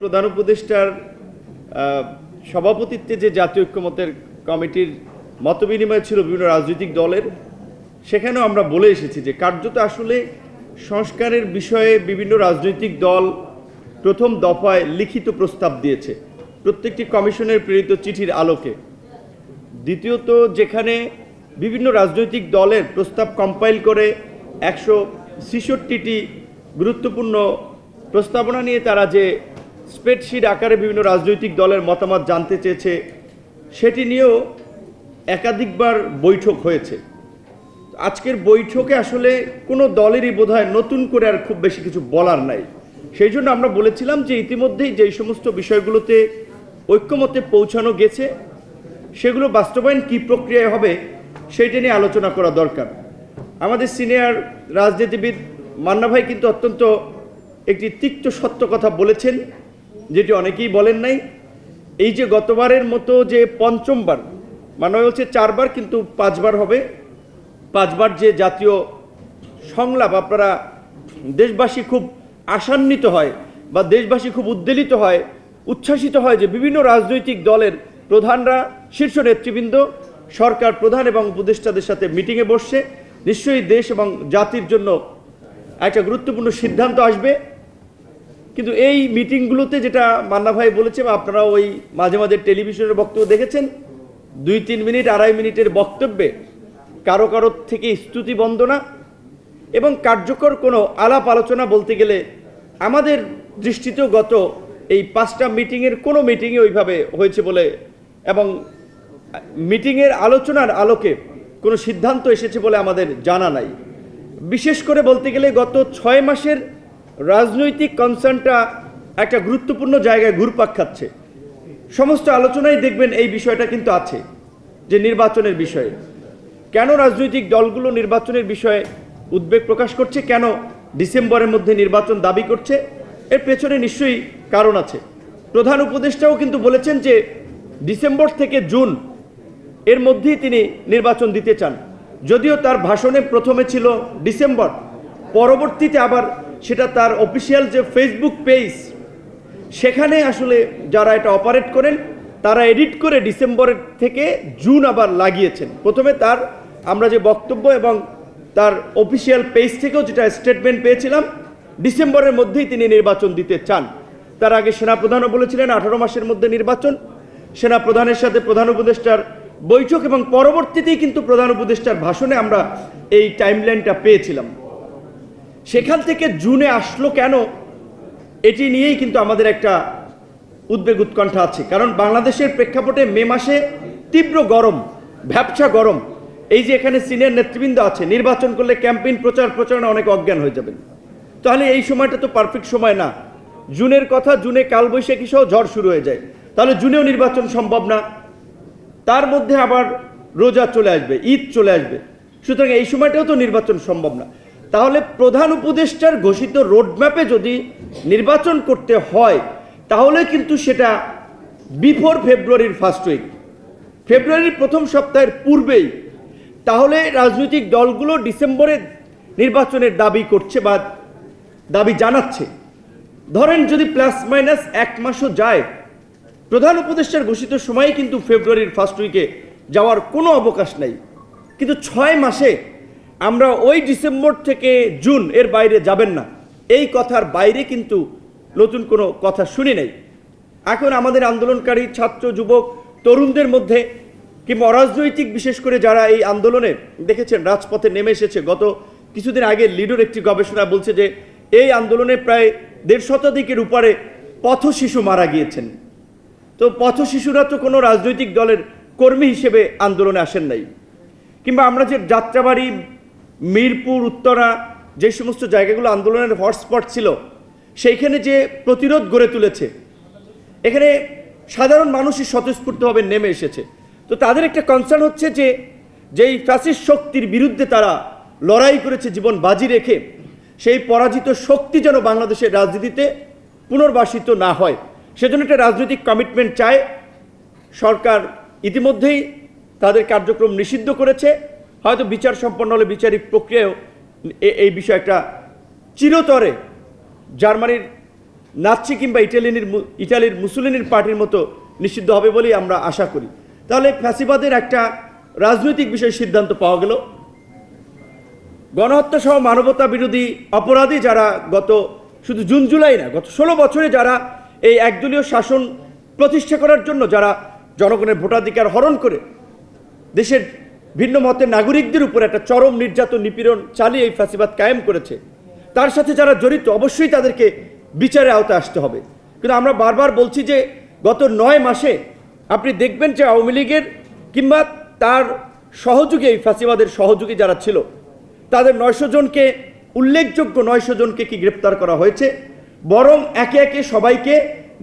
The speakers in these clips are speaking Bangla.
প্রধান উপদেষ্টার সভাপতিত্বে যে জাতীয় ঐক্যমত্যের কমিটির মতবিনিময় ছিল বিভিন্ন রাজনৈতিক দলের, সেখানেও আমরা বলে এসেছি যে কার্যত আসলে সংস্কারের বিষয়ে বিভিন্ন রাজনৈতিক দল প্রথম দফায় লিখিত প্রস্তাব দিয়েছে প্রত্যেকটি কমিশনের প্রেরিত চিঠির আলোকে। দ্বিতীয়ত, যেখানে বিভিন্ন রাজনৈতিক দলের প্রস্তাব কম্পাইল করে 166টি গুরুত্বপূর্ণ প্রস্তাবনা নিয়ে তারা যে স্প্রেডশিট আকারে বিভিন্ন রাজনৈতিক দলের মতামত জানতে চেয়েছে, সেটি নিয়েও একাধিকবার বৈঠক হয়েছে। আজকের বৈঠকে আসলে কোনো দলেরই বোধহয় নতুন করে আর খুব বেশি কিছু বলার নাই। সেই জন্য আমরা বলেছিলাম যে ইতিমধ্যেই যেই সমস্ত বিষয়গুলোতে ঐক্যমত্যে পৌঁছানো গেছে সেগুলো বাস্তবায়ন কী প্রক্রিয়ায় হবে সেইটা নিয়ে আলোচনা করা দরকার। আমাদের সিনিয়র রাজনীতিবিদ মান্না ভাই কিন্তু অত্যন্ত একটি তিক্ত সত্য কথা বলেছেন, যেটি অনেকেই বলেন নাই। এই যে গতবারের মতো যে পঞ্চমবার, মানে হচ্ছে 4 বার কিন্তু 5 বার হবে, 5 বার যে জাতীয় সংলাপ আপনারা দেশবাসী খুব আশান্বিত হয় বা দেশবাসী খুব উদ্বেলিত হয়, উচ্ছ্বাসিত হয় যে বিভিন্ন রাজনৈতিক দলের প্রধানরা, শীর্ষ নেতৃবৃন্দ, সরকার প্রধান এবং উপদেষ্টাদের সাথে মিটিংয়ে বসছে। নিশ্চয়ই দেশ এবং জাতির জন্য একটা গুরুত্বপূর্ণ সিদ্ধান্ত আসবে। কিন্তু এই মিটিংগুলোতে যেটা মান্না ভাই বলেছে, বা আপনারা ওই মাঝে মাঝে টেলিভিশনের বক্তব্য দেখেছেন, 2-3 মিনিট 2.5 মিনিটের বক্তব্যে কারো কারো থেকে স্তুতি বন্দনা এবং কার্যকর কোনো আলাপ আলোচনা বলতে গেলে আমাদের দৃষ্টিতেও গত এই 5টা মিটিংয়ের কোনো মিটিংয়ে ওইভাবে হয়েছে বলে এবং মিটিংয়ের আলোচনার আলোকে কোনো সিদ্ধান্ত এসেছে বলে আমাদের জানা নাই। বিশেষ করে বলতে গেলে গত 6 মাসের রাজনৈতিক কনসার্নটা একটা গুরুত্বপূর্ণ জায়গায় ঘুরপাক খাচ্ছে। সমস্ত আলোচনায় দেখবেন এই বিষয়টা কিন্তু আছে যে নির্বাচনের বিষয়ে কেন রাজনৈতিক দলগুলো নির্বাচনের বিষয়ে উদ্বেগ প্রকাশ করছে, কেন ডিসেম্বরের মধ্যে নির্বাচন দাবি করছে, এর পেছনে নিশ্চয়ই কারণ আছে। প্রধান উপদেষ্টাও কিন্তু বলেছেন যে ডিসেম্বর থেকে জুন এর মধ্যেই তিনি নির্বাচন দিতে চান। যদিও তার ভাষণে প্রথমে ছিল ডিসেম্বর, পরবর্তীতে আবার সেটা তার অফিসিয়াল যে ফেসবুক পেজ, সেখানে আসলে যারা এটা অপারেট করেন তারা এডিট করে ডিসেম্বরের থেকে জুন আবার লাগিয়েছেন। প্রথমে তার আমরা যে বক্তব্য এবং তার অফিসিয়াল পেজ থেকেও যেটা স্টেটমেন্ট পেয়েছিলাম, ডিসেম্বরের মধ্যেই তিনি নির্বাচন দিতে চান। তার আগে সেনাপ্রধানও বলেছিলেন 18 মাসের মধ্যে নির্বাচন, সেনাপ্রধানের সাথে প্রধান উপদেষ্টার বৈঠক এবং পরবর্তীতেই কিন্তু প্রধান উপদেষ্টার ভাষণে আমরা এই টাইমলাইনটা পেয়েছিলাম। সেখান থেকে জুনে আসলো কেন, এটি নিয়েই কিন্তু আমাদের একটা উদ্বেগ উৎকণ্ঠা আছে। কারণ বাংলাদেশের প্রেক্ষাপটে মে মাসে তীব্র গরম, ভ্যাপসা গরম। এই যে এখানে সিনিয়র নেতৃবৃন্দ আছে, নির্বাচন করলে ক্যাম্পেইন প্রচারণা অনেক অজ্ঞান হয়ে যাবেন। তাহলে এই সময়টা তো পারফেক্ট সময় না। জুনের কথা, জুনে কালবৈশাখী সহ ঝড় শুরু হয়ে যায়, তাহলে জুনেও নির্বাচন সম্ভব না। তার মধ্যে আবার রোজা চলে আসবে, ঈদ চলে আসবে, সুতরাং এই সময়টাও তো নির্বাচন সম্ভব না। তাহলে প্রধান উপদেষ্টার ঘোষিত রোডম্যাপে যদি নির্বাচন করতে হয় তাহলে কিন্তু সেটা বিফোর ফেব্রুয়ারির ফার্স্ট উইক, ফেব্রুয়ারির প্রথম সপ্তাহের পূর্বেই। তাহলে রাজনৈতিক দলগুলো ডিসেম্বরে নির্বাচনের দাবি করছে বা দাবি জানাচ্ছে। ধরেন যদি প্লাস মাইনাস 1 মাসও যায়, প্রধান উপদেষ্টার ঘোষিত সময়ে কিন্তু ফেব্রুয়ারির ফার্স্ট উইকে যাওয়ার কোনো অবকাশ নাই। কিন্তু 6 মাসে আমরা ওই ডিসেম্বর থেকে জুন এর বাইরে যাবেন না, এই কথার বাইরে কিন্তু নতুন কোনো কথা শুনি নাই। এখন আমাদের আন্দোলনকারী ছাত্র, যুবক, তরুণদের মধ্যে কিংবা অরাজনৈতিক, বিশেষ করে যারা এই আন্দোলনে দেখেছেন রাজপথে নেমে এসেছে, গত কিছুদিন আগে লিডোর একটি গবেষণা বলছে যে এই আন্দোলনে প্রায় 1.5 শতাধিকের উপরে পথ শিশু মারা গিয়েছেন। তো পথ শিশুরা তো কোনো রাজনৈতিক দলের কর্মী হিসেবে আন্দোলনে আসেন নাই। কিংবা আমরা যে যাত্রাবাড়ি, মিরপুর, উত্তরা, যে সমস্ত জায়গাগুলো আন্দোলনের হটস্পট ছিল, সেইখানে যে প্রতিরোধ গড়ে তুলেছে, এখানে সাধারণ মানুষই স্বতঃস্ফূর্তভাবে নেমে এসেছে। তো তাদের একটা কনসার্ন হচ্ছে যে যেই ফ্যাসিস্ট শক্তির বিরুদ্ধে তারা লড়াই করেছে জীবন বাজি রেখে, সেই পরাজিত শক্তি যেন বাংলাদেশের রাজনীতিতে পুনর্বাসিত না হয়, সেজন্য একটা রাজনৈতিক কমিটমেন্ট চায়। সরকার ইতিমধ্যেই তাদের কার্যক্রম নিষিদ্ধ করেছে, হয়তো বিচার সম্পন্ন হলে বিচারিক প্রক্রিয়ায়ও এই বিষয়ে একটা চিরতরে জার্মানির নাৎসি কিংবা ইটালির মুসোলিনির পার্টির মতো নিষিদ্ধ হবে বলেই আমরা আশা করি। তাহলে ফ্যাসিবাদের একটা রাজনৈতিক বিষয়ে সিদ্ধান্ত পাওয়া গেল। গণহত্যা সহ মানবতা বিরোধী অপরাধী যারা গত শুধু জুন জুলাই না, গত 16 বছরে যারা এই একদলীয় শাসন প্রতিষ্ঠা করার জন্য যারা জনগণের ভোটাধিকার হরণ করে দেশের ভিন্ন মতের নাগরিকদের উপর একটা চরম নির্যাতন নিপীড়ন চালিয়ে এই ফ্যাসিবাদ কায়েম করেছে, তার সাথে যারা জড়িত অবশ্যই তাদেরকে বিচারে আওতায় আসতে হবে। কিন্তু আমরা বারবার বলছি যে গত 9 মাসে আপনি দেখবেন যে আওয়ামী লীগের কিংবা তার সহযোগী, এই ফ্যাসিবাদের সহযোগী যারা ছিল তাদের 900 জনকে, উল্লেখযোগ্য 900 জনকে কি গ্রেপ্তার করা হয়েছে, বরং একে একে সবাইকে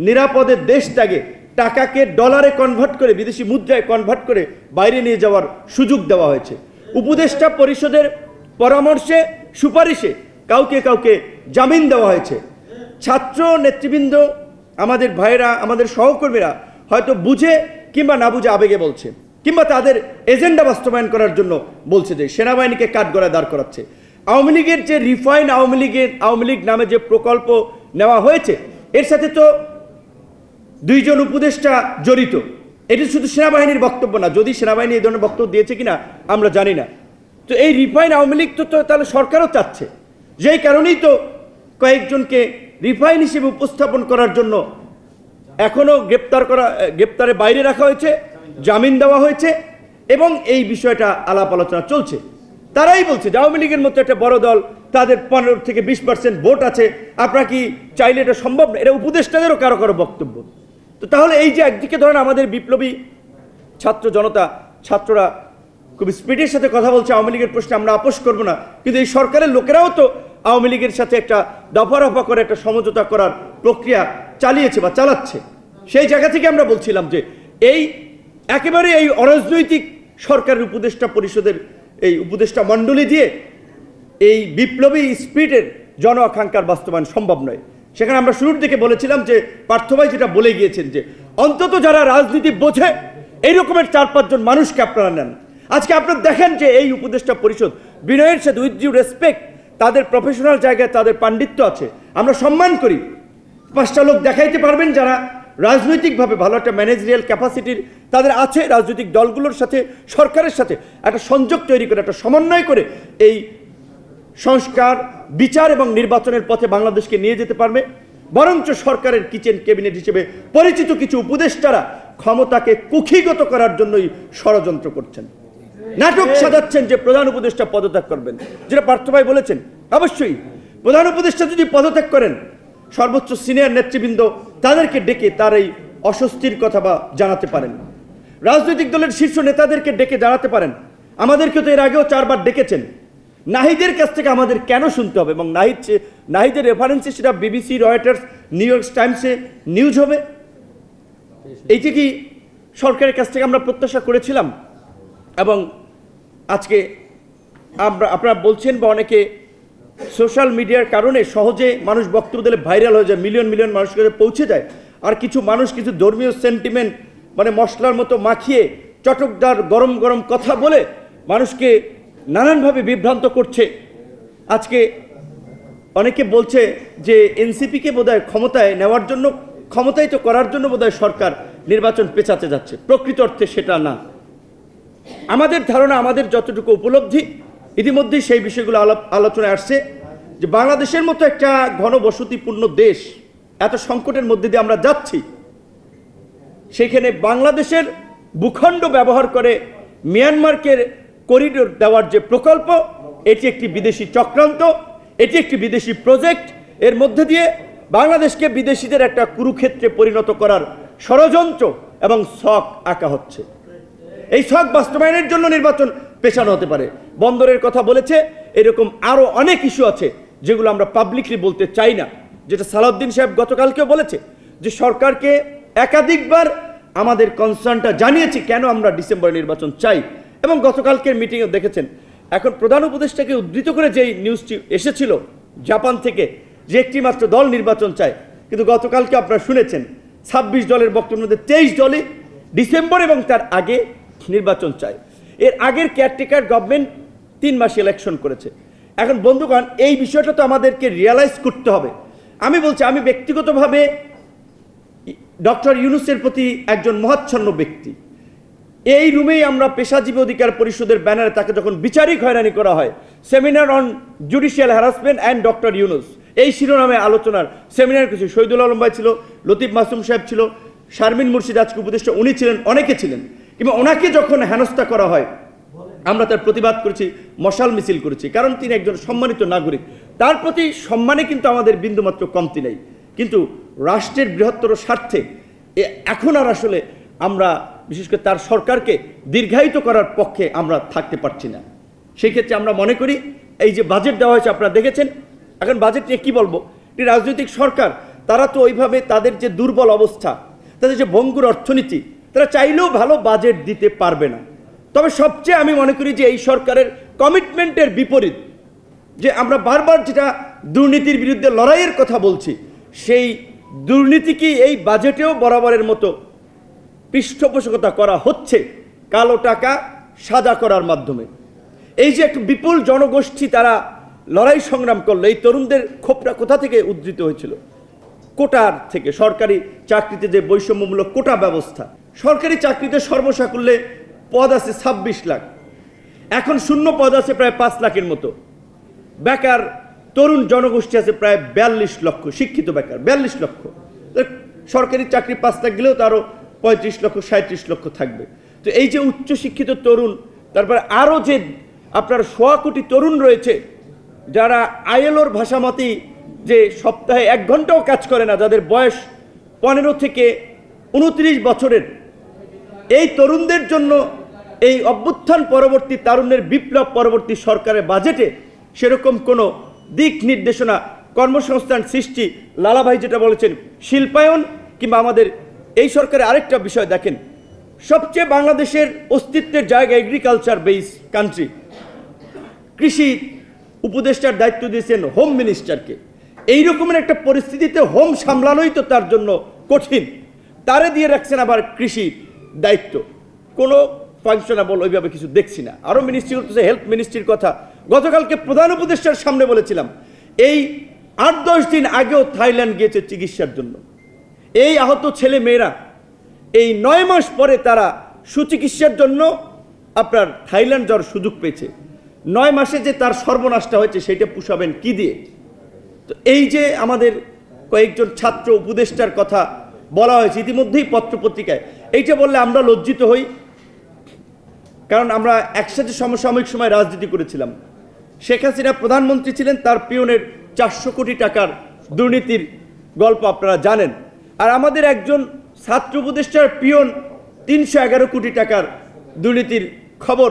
নিরাপদে দেশ ত্যাগে টাকাকে ডলারে কনভার্ট করে, বিদেশি মুদ্রায় কনভার্ট করে বাইরে নিয়ে যাওয়ার সুযোগ দেওয়া হয়েছে। উপদেষ্টা পরিষদের পরামর্শে সুপারিশে কাউকে কাউকে জামিন দেওয়া হয়েছে। ছাত্র নেতৃবৃন্দ, আমাদের ভাইয়েরা, আমাদের সহকর্মীরা হয়তো বুঝে কিংবা না বুঝে আবেগে বলছে, কিংবা তাদের এজেন্ডা বাস্তবায়ন করার জন্য বলছে যে সেনাবাহিনীকে কাঠগড়ায় দাঁড় করাচ্ছে। আওয়ামী লীগের যে রিফাইন আওয়ামী লীগ নামে যে প্রকল্প নেওয়া হয়েছে, এর সাথে তো 2 জন উপদেষ্টা জড়িত। এটি শুধু সেনাবাহিনীর বক্তব্য না, যদি সেনাবাহিনী এই ধরনের বক্তব্য দিয়েছে কিনা আমরা জানি না। তো এই রিফাইন আওয়ামী লীগ তো তাহলে সরকারও চাচ্ছে, যেই কারণেই তো কয়েকজনকে রিফাইন হিসেবে উপস্থাপন করার জন্য এখনো গ্রেপ্তারে বাইরে রাখা হয়েছে, জামিন দেওয়া হয়েছে, এবং এই বিষয়টা আলাপ আলোচনা চলছে। তারাই বলছে যে আওয়ামী লীগের মতো একটা বড় দল, তাদের 15 থেকে 20% ভোট আছে, আপনারা কি চাইলে এটা সম্ভব না? এটা উপদেষ্টাদেরও কারো কারো বক্তব্য। তো তাহলে এই যে একদিকে ধরেন আমাদের বিপ্লবী ছাত্র জনতা, ছাত্ররা খুব স্পিডের সাথে কথা বলছে আওয়ামী লীগের প্রশ্নে আমরা আপোষ করব না, কিন্তু এই সরকারের লোকেরাও তো আওয়ামী লীগের সাথে একটা দফা করে একটা সমঝোতা করার প্রক্রিয়া চালিয়েছে বা চালাচ্ছে। সেই জায়গা থেকে আমরা বলছিলাম যে এই একেবারে এই অরাজনৈতিক সরকারের উপদেষ্টা পরিষদের এই উপদেষ্টা মণ্ডলী দিয়ে এই বিপ্লবী স্পিরিটের জন আকাঙ্ক্ষার বাস্তবায়ন সম্ভব নয়। সেখানে আমরা শুরুর দিকে বলেছিলাম যে পার্থ ভাই যেটা বলে গিয়েছেন যে অন্তত যারা রাজনীতি বোঝে এই রকমের 4-5 জন মানুষকে আপনারা নেন। আজকে আপনারা দেখেন যে এই উপদেষ্টা পরিষদ বিনয়ের সাথে, উইথ ডিউ রেসপেক্ট, তাদের প্রফেশনাল জায়গায় তাদের পাণ্ডিত্য আছে, আমরা সম্মান করি। 5টা লোক দেখাইতে পারবেন যারা রাজনৈতিকভাবে ভালো একটা ম্যানেজারিয়াল ক্যাপাসিটির তাদের আছে, রাজনৈতিক দলগুলোর সাথে, সরকারের সাথে একটা সংযোগ তৈরি করে, একটা সমন্বয় করে এই সংস্কার, বিচার এবং নির্বাচনের পথে বাংলাদেশকে নিয়ে যেতে পারবে। বরঞ্চ সরকারের কিচেন ক্যাবিনেট হিসেবে পরিচিত কিছু উপদেষ্টারা ক্ষমতাকে কুক্ষিগত করার জন্যই ষড়যন্ত্র করছেন, নাটক সাজাচ্ছেন যে প্রধান উপদেষ্টা পদত্যাগ করবেন, যেটা পার্থ ভাই বলেছেন। অবশ্যই প্রধান উপদেষ্টা যদি পদত্যাগ করেন, সর্বোচ্চ সিনিয়র নেতৃবৃন্দ তাদেরকে ডেকে তার এই অস্বস্তির কথা বা জানাতে পারেন, রাজনৈতিক দলের শীর্ষ নেতাদেরকে ডেকে জানাতে পারেন। আমাদেরকে তো এর আগেও 4 বার ডেকেছেন। নাহিদের কাছ থেকে আমাদের কেন শুনতে হবে? এবং নাহিদের রেফারেন্সে সেটা বিবিসি, রয়টার্স, নিউ ইয়র্ক টাইমসে নিউজ হবে, এইটি কি সরকারের কাছ থেকে আমরা প্রত্যাশা করেছিলাম? এবং আজকে আপনারা বলছেন বা অনেকে সোশ্যাল মিডিয়ার কারণে সহজে মানুষ বক্তব্য দিলে ভাইরাল হয়ে যায়, মিলিয়ন মিলিয়ন মানুষের কাছে পৌঁছে যায়। আর কিছু মানুষ কিছু ধর্মীয় সেন্টিমেন্ট মানে মশলার মতো মাখিয়ে চটকদার গরম গরম কথা বলে মানুষকে নানানভাবে বিভ্রান্ত করছে। আজকে অনেকে বলছে যে এনসিপিকে বোধহয় ক্ষমতায় নেওয়ার জন্য, ক্ষমতায়িত করার জন্য বোধহয় সরকার নির্বাচন পেছাতে যাচ্ছে। প্রকৃত অর্থে সেটা না। আমাদের ধারণা, আমাদের যতটুকু উপলব্ধি, ইতিমধ্যেই সেই বিষয়গুলো আলোচনায় আসছে যে বাংলাদেশের মতো একটা ঘনবসতিপূর্ণ দেশ, এত সংকটের মধ্যে দিয়ে আমরা যাচ্ছি, সেখানে বাংলাদেশের ভূখণ্ড ব্যবহার করে মিয়ানমারকে করিডোর দেওয়ার যে প্রকল্প, এটি একটি বিদেশি চক্রান্ত, এটি একটি বিদেশি প্রজেক্ট। এর মধ্যে দিয়ে বাংলাদেশকে বিদেশিদের একটা কুরুক্ষেত্রে পরিণত করার ষড়যন্ত্র এবং ছক আঁকা হচ্ছে। এই ছক বাস্তবায়নের জন্য নির্বাচন পেছানো হতে পারে। বন্দরের কথা বলেছে, এরকম আরও অনেক ইস্যু আছে যেগুলো আমরা পাবলিকলি বলতে চাই না, যেটা সালাউদ্দিন সাহেব গতকালকেও বলেছে যে সরকারকে একাধিকবার আমাদের কনসার্নটা জানিয়েছি কেন আমরা ডিসেম্বরে নির্বাচন চাই। এবং গতকালকের মিটিংয়ে দেখেছেন, এখন প্রধান উপদেষ্টাকে উদ্ধৃত করে যেই নিউজটি এসেছিল জাপান থেকে যে একটি মাত্র দল নির্বাচন চায়, কিন্তু গতকালকে আপনারা শুনেছেন 26 দলের বক্তব্যের মধ্যে 23 দলই ডিসেম্বর এবং তার আগে নির্বাচন চায়। এর আগের কেয়ারটেকার গভর্নমেন্ট 3 মাস ইলেকশন করেছে। এখন বন্ধুগণ, এই বিষয়টা তো আমাদেরকে রিয়ালাইজ করতে হবে। আমি বলছি, আমি ব্যক্তিগতভাবে ডক্টর ইউনূসের প্রতি একজন মহাচ্ছন্ন ব্যক্তি। এই রুমেই আমরা পেশাজীবী অধিকার পরিষদের ব্যানারে তাকে যখন বিচারিক হয়রানি করা হয়, seminar on judicial harassment and doctor Yunus, এই শিরোনামে আলোচনার সেমিনার কিছু শহীদুল আলম ভাই ছিল, লতিফ মাসুম সাহেব ছিল, শারমিন মুর্শিদ আজকে উপদেষ্টা উনি ছিলেন, অনেকে ছিলেন। কিংবা ওনাকে যখন হেনস্থা করা হয়, আমরা তার প্রতিবাদ করেছি, মশাল মিছিল করেছি, কারণ তিনি একজন সম্মানিত নাগরিক। তার প্রতি সম্মানে কিন্তু আমাদের বিন্দুমাত্র কমতি নেই, কিন্তু রাষ্ট্রের বৃহত্তর স্বার্থে এখন আর আসলে আমরা বিশেষ করে তার সরকারকে দীর্ঘায়িত করার পক্ষে আমরা থাকতে পারছি না। সেই ক্ষেত্রে আমরা মনে করি এই যে বাজেট দেওয়া হয়েছে, আপনারা দেখেছেন, এখন বাজেট নিয়ে কী বলবো, একটি রাজনৈতিক সরকার, তারা তো ওইভাবে তাদের যে দুর্বল অবস্থা, তাদের যে ভঙ্গুর অর্থনীতি, তারা চাইলেও ভালো বাজেট দিতে পারবে না। তবে সবচেয়ে আমি মনে করি যে এই সরকারের কমিটমেন্টের বিপরীত, যে আমরা বারবার যেটা দুর্নীতির বিরুদ্ধে লড়াইয়ের কথা বলছি, সেই দুর্নীতিকে এই বাজেটেও বরাবরের মতো পৃষ্ঠপোষকতা করা হচ্ছে কালো টাকা সাজা করার মাধ্যমে। এই যে একটা বিপুল জনগোষ্ঠী তারা লড়াই সংগ্রাম করলো, এই তরুণদের ক্ষোভটা কোথা থেকে উদ্ধৃত হয়েছিল? কোটার থেকে। সরকারি চাকরিতে যে বৈষম্যমূলক কোটা ব্যবস্থা, সরকারি চাকরিতে সর্বসাকুল্যে পদ আছে 26 লাখ, এখন শূন্য পদ আছে প্রায় 5 লাখের মতো। বেকার তরুণ জনগোষ্ঠী আছে প্রায় 42 লক্ষ, শিক্ষিত বেকার 42 লক্ষ। সরকারি চাকরি 5 লাখ গেলেও তারও 35 লক্ষ 37 লক্ষ থাকবে। তো এই যে উচ্চশিক্ষিত তরুণ, তারপরে আরও যে আপনার 1.25 কোটি তরুণ রয়েছে যারা আইএলওর ভাষা মতেই যে সপ্তাহে 1 ঘন্টাও কাজ করে না, যাদের বয়স 15 থেকে 29 বছরের, এই তরুণদের জন্য এই অভ্যুত্থান পরবর্তী তারুণ্যের বিপ্লব পরবর্তী সরকারের বাজেটে সেরকম কোনো দিক নির্দেশনা, কর্মসংস্থান সৃষ্টি, লালাভাই যেটা বলেছেন শিল্পায়ন, কিংবা আমাদের এই সরকারের আরেকটা বিষয় দেখেন, সবচেয়ে বাংলাদেশের অস্তিত্বের জায়গা এগ্রিকালচার বেস কান্ট্রি, কৃষি উপদেষ্টার দায়িত্ব দিয়েছেন হোম মিনিস্টারকে। এই রকমের একটা পরিস্থিতিতে হোম সামলানোই তো তার জন্য কঠিন, তারে দিয়ে রাখছেন আবার কৃষি দায়িত্ব। কোনো ফাংশনাবল ওইভাবে কিছু দেখছি না। আরও মিনিস্ট্রি করতেছে, হেলথ মিনিস্ট্রির কথা গতকালকে প্রধান উপদেষ্টার সামনে বলেছিলাম। এই 8-10 দিন আগেও থাইল্যান্ড গিয়েছে চিকিৎসার জন্য। এই আহত ছেলে মেয়েরা এই 9 মাস পরে তারা সুচিকিৎসার জন্য আপনার থাইল্যান্ড যাওয়ার সুযোগ পেয়েছে। 9 মাসে যে তার সর্বনাশটা হয়েছে সেটা পুষাবেন কি দিয়ে? তো এই যে আমাদের কয়েকজন ছাত্র উপদেষ্টার কথা বলা হয়েছে ইতিমধ্যেই পত্রপত্রিকায়, এইটা বললে আমরা লজ্জিত হই, কারণ আমরা একসাথে সমসাময়িক সময় রাজনীতি করেছিলাম। শেখ হাসিনা প্রধানমন্ত্রী ছিলেন, তার পিয়নের 400 কোটি টাকার দুর্নীতির গল্প আপনারা জানেন। আর আমাদের একজন ছাত্র উপদেষ্টার পিয়ন 311 কোটি টাকার দুর্নীতির খবর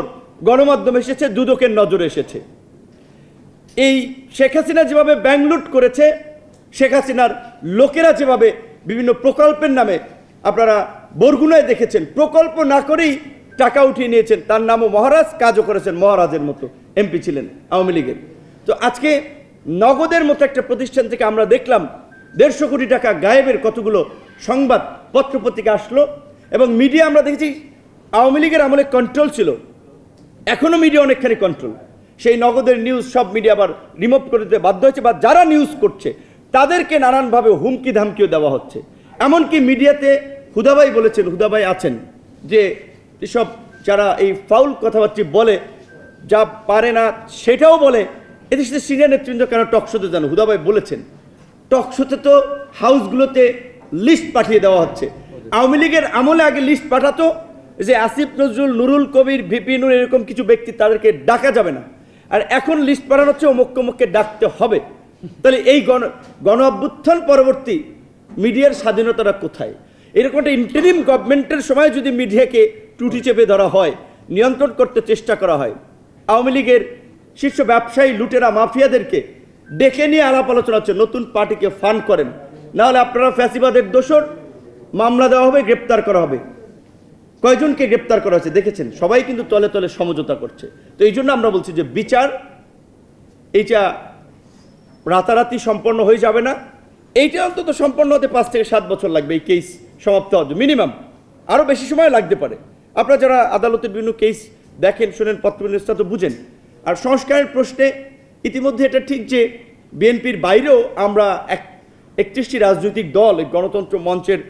গণমাধ্যমে এসেছে, দুদকের নজরে এসেছে। এই শেখ হাসিনা যেভাবে ব্যাংক লুট করেছে, শেখ হাসিনার লোকেরা যেভাবে বিভিন্ন প্রকল্পের নামে আপনারা বরগুনায় দেখেছেন, প্রকল্প না করেই টাকা উঠিয়ে নিয়েছেন, তার নামও মহারাজ, কাজও করেছেন মহারাজের মতো, এমপি ছিলেন আওয়ামী লীগের। তো আজকে নগদের মতো একটা প্রতিষ্ঠান থেকে আমরা দেখলাম 150 কোটি টাকা গায়েবের কতগুলো সংবাদ পত্রপত্রিকা আসলো, এবং মিডিয়া আমরা দেখেছি আওয়ামী লীগের আমলে কন্ট্রোল ছিল, এখনও মিডিয়া অনেকখানি কন্ট্রোল। সেই নগদের নিউজ সব মিডিয়া আবার রিমুভ করে দিতে বাধ্য হয়েছে, বা যারা নিউজ করছে তাদেরকে নানানভাবে হুমকি ধামকিও দেওয়া হচ্ছে। এমনকি মিডিয়াতে হুদাভাই বলেছেন, হুদাভাই আছেন, যে এসব যারা এই ফাউল কথাবার্তা বলে, যা পারে না সেটাও বলে, এদের সাথে সিনিয়র নেতৃবৃন্দ কেন টকশোতে জানো? হুদাভাই বলেছেন টকশোতে তো হাউসগুলোতে লিস্ট পাঠিয়ে দেওয়া হচ্ছে। আওয়ামী লীগের আমলে আগে লিস্ট পাঠাতো যে আসিফ নজরুল, নুরুল কবির, ভিপি নুর, এরকম কিছু ব্যক্তি, তাদেরকে ডাকা যাবে না। আর এখন লিস্ট পাঠানো হচ্ছে অমুককে ডাকতে হবে। তাহলে এই গণ অভ্যুত্থান পরবর্তী মিডিয়ার স্বাধীনতাটা কোথায়? এরকম একটা ইন্টারিম গভর্নমেন্টের সময় যদি মিডিয়াকে টুটি চেপে ধরা হয়, নিয়ন্ত্রণ করতে চেষ্টা করা হয়, আওয়ামী লীগের শীর্ষ ব্যবসায়ী লুটেরা মাফিয়াদেরকে ডেকে নিয়ে আলাপ আলোচনা হচ্ছে, নতুন পার্টিকে ফান্ড করেন, নাহলে আপনারা ফ্যাসিবাদের দোষর, মামলা দেওয়া হবে, গ্রেপ্তার করা হবে। কয়জনকে গ্রেপ্তার করা হয়েছে দেখেছেন? সবাই কিন্তু তলে তলে সমঝোতা করছে। তো এই জন্য আমরা বলছি যে বিচার এইটা রাতারাতি সম্পন্ন হয়ে যাবে না, এইটা অন্তত সম্পন্ন হতে 5 থেকে 7 বছর লাগবে। এই কেস সমাপ্ত হওয়ার জন্য মিনিমাম আরও বেশি সময় লাগতে পারে। আপনারা যারা আদালতের বিভিন্ন কেস দেখেন, শোনেন, পত্রনিষ্ঠা তো বুঝেন। আর সংস্কারের প্রশ্নে ইতিমধ্যে এটা ঠিক যে বিএনপির বাইরেও আমরা 31টি রাজনৈতিক দল, এই গণতন্ত্র মঞ্চের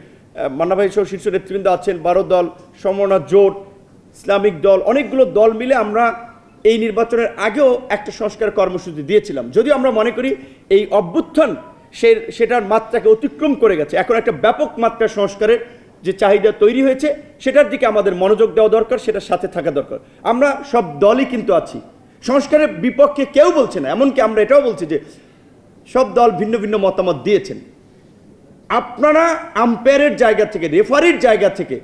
মান্না ভাই সহ শীর্ষ নেতৃবৃন্দ আছেন, 12 দল, সমমনা জোট, ইসলামিক দল, অনেকগুলো দল মিলে আমরা এই নির্বাচনের আগেও একটা সংস্কার কর্মসূচি দিয়েছিলাম। যদিও আমরা মনে করি এই অভ্যুত্থান সেটার মাত্রাকে অতিক্রম করে গেছে, এখন একটা ব্যাপক মাত্রার সংস্কারের যে চাহিদা তৈরি হয়েছে সেটার দিকে আমাদের মনোযোগ দেওয়া দরকার, সেটার সাথে থাকা দরকার। আমরা সব দলই কিন্তু আছি, সংস্কারের বিপক্ষে কেউ বলছে না, এমনকি আমরা এটাও বলছি যে সব দল ভিন্ন ভিন্ন মতামত দিয়েছেন। আপনারা আম্পায়ারের জায়গা থেকে, রেফারির জায়গা থেকে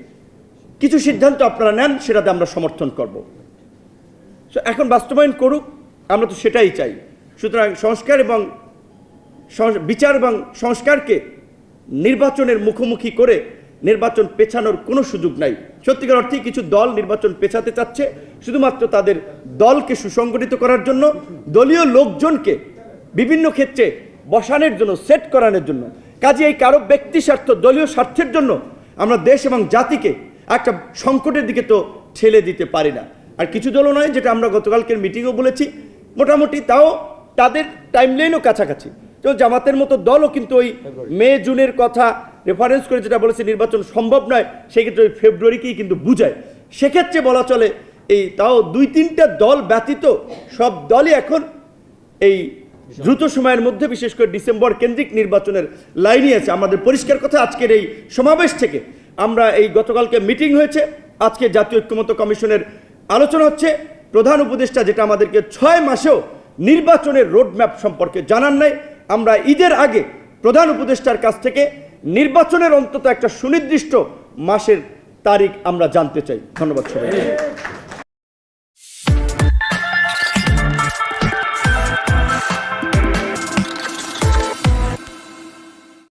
কিছু সিদ্ধান্ত আপনারা নেন, সেটাতে আমরা সমর্থন করব। এখন বাস্তবায়ন করুক, আমরা তো সেটাই চাই। সুতরাং সংস্কার এবং বিচার এবং সংস্কারকে নির্বাচনের মুখোমুখি করে নির্বাচন পেছানোর কোনো সুযোগ নাই। সত্যিকার অর্থে কিছু দল নির্বাচন পেছাতে চাচ্ছে শুধুমাত্র তাদের দলকে সুসংগঠিত করার জন্য, দলীয় লোকজনকে বিভিন্ন ক্ষেত্রে বসানোর জন্য, সেট করানোর জন্য। কাজে এই কারো ব্যক্তি স্বার্থ, দলীয় স্বার্থের জন্য আমরা দেশ এবং জাতিকে একটা সংকটের দিকে তো ঠেলে দিতে পারি না। আর কিছু দলও নয়, যেটা আমরা গতকালকের মিটিংও বলেছি, মোটামুটি তাও তাদের টাইমলাইনও কাছাকাছি। তো জামাতের মতো দলও কিন্তু ওই মে জুনের কথা রেফারেন্স করে যেটা বলেছে নির্বাচন সম্ভব নয়, সেক্ষেত্রে ওই ফেব্রুয়ারিকেই কিন্তু বুঝায়। সেক্ষেত্রে বলা চলে এই তাও 2-3টা দল ব্যতীত সব দলই এখন এই দ্রুত সময়ের মধ্যে, বিশেষ করে ডিসেম্বর কেন্দ্রিক নির্বাচনের লাইনই আছে। আমাদের পরিষ্কার কথা, আজকের এই সমাবেশ থেকে আমরা, এই গতকালকে মিটিং হয়েছে, আজকে জাতীয় ঐক্যমত্য কমিশনের আলোচনা হচ্ছে, প্রধান উপদেষ্টা যেটা আমাদেরকে 6 মাসেও নির্বাচনের রোডম্যাপ সম্পর্কে জানান নাই। আমরা ঈদের আগে প্রধান উপদেষ্টার কাছ থেকে নির্বাচনের অন্তত একটা সুনির্দিষ্ট মাসের তারিখ আমরা জানতে চাই। ধন্যবাদ সবাই।